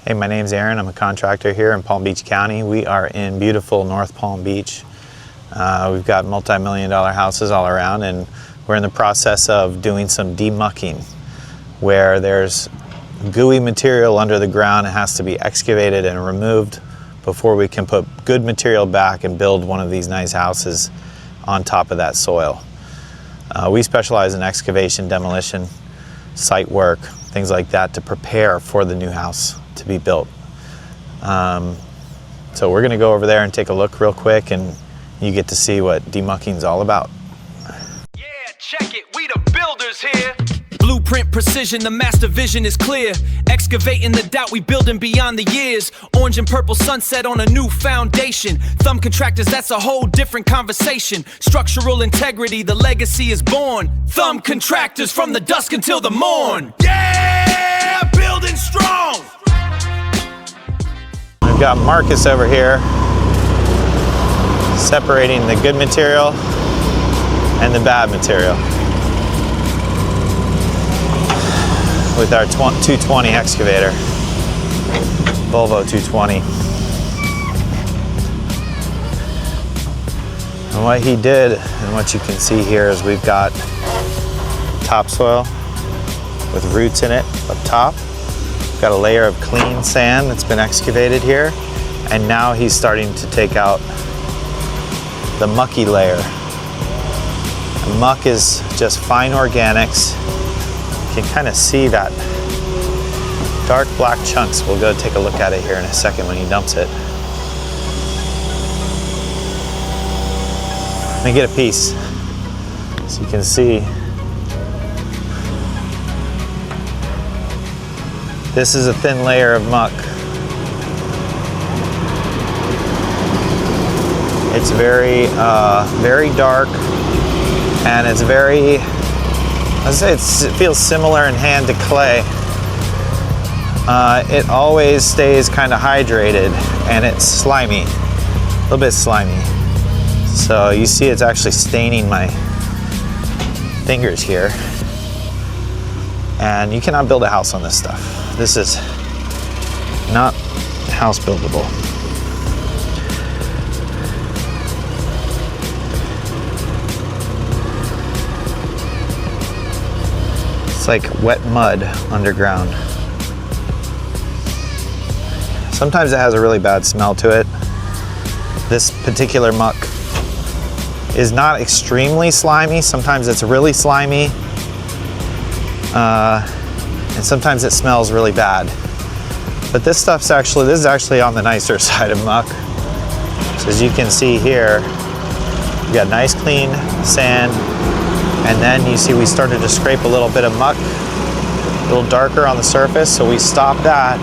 Hey, my name's Aaron. I'm a contractor here in Palm Beach County. We are in beautiful North Palm Beach. We've got multi-million-dollar houses all around, and we're in the process of doing some demucking, where there's gooey material under the ground. It has to be excavated and removed before we can put good material back and build one of these nice houses on top of that soil. We specialize in excavation, demolition, site work, things like that to prepare for the new house to be built. So we're gonna go over there and take a look real quick, and you get to see what demucking's all about. Yeah, check it, we the builders here. Blueprint precision, the master vision is clear. Excavating the doubt, we building beyond the years. Orange and purple sunset on a new foundation. Thumb Contractors, that's a whole different conversation. Structural integrity, the legacy is born. Thumb Contractors, from the dusk until the morn. Yeah, building strong. We've got Marcus over here separating the good material and the bad material with our 220 excavator, Volvo 220. And what he did, and what you can see here, is we've got topsoil with roots in it up top. We've got a layer of clean sand that's been excavated here, and now he's starting to take out the mucky layer. And muck is just fine organics. You can kind of see that dark black chunks. We'll go take a look at it here in a second when he dumps it. Let me get a piece so you can see. This is a thin layer of muck. It's very, very dark, and it's very, I'd say it feels similar in hand to clay. It always stays kind of hydrated, and it's slimy, a little bit slimy. So you see it's actually staining my fingers here. And you cannot build a house on this stuff. This is not house buildable. It's like wet mud underground. Sometimes it has a really bad smell to it. This particular muck is not extremely slimy. Sometimes it's really slimy. And sometimes it smells really bad. But this is actually on the nicer side of muck. So as you can see here, we got nice clean sand, and then you see we started to scrape a little bit of muck, a little darker on the surface, so we stopped that,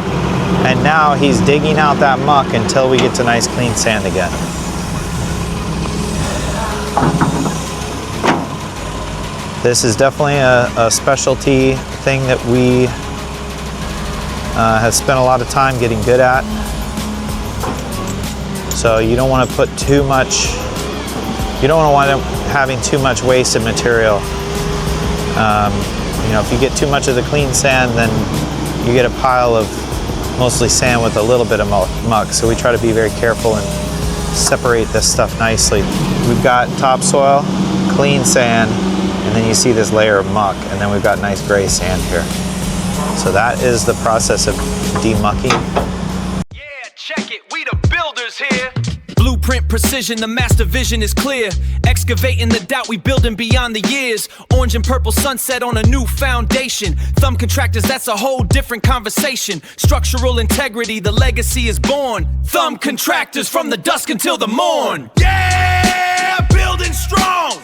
and now he's digging out that muck until we get to nice clean sand again. This is definitely a specialty thing that we have spent a lot of time getting good at. So you don't want to put too much, you don't want to wind up having too much wasted material. You know, if you get too much of the clean sand, then you get a pile of mostly sand with a little bit of muck. So we try to be very careful and separate this stuff nicely. We've got topsoil, clean sand, and then you see this layer of muck, and then we've got nice gray sand here. So that is the process of demucking. Yeah, check it, we the builders here. Blueprint precision, the master vision is clear. Excavating the doubt, we building beyond the years. Orange and purple sunset on a new foundation. Thumb Contractors, that's a whole different conversation. Structural integrity, the legacy is born. Thumb Contractors, from the dusk until the morn. Yeah, building strong.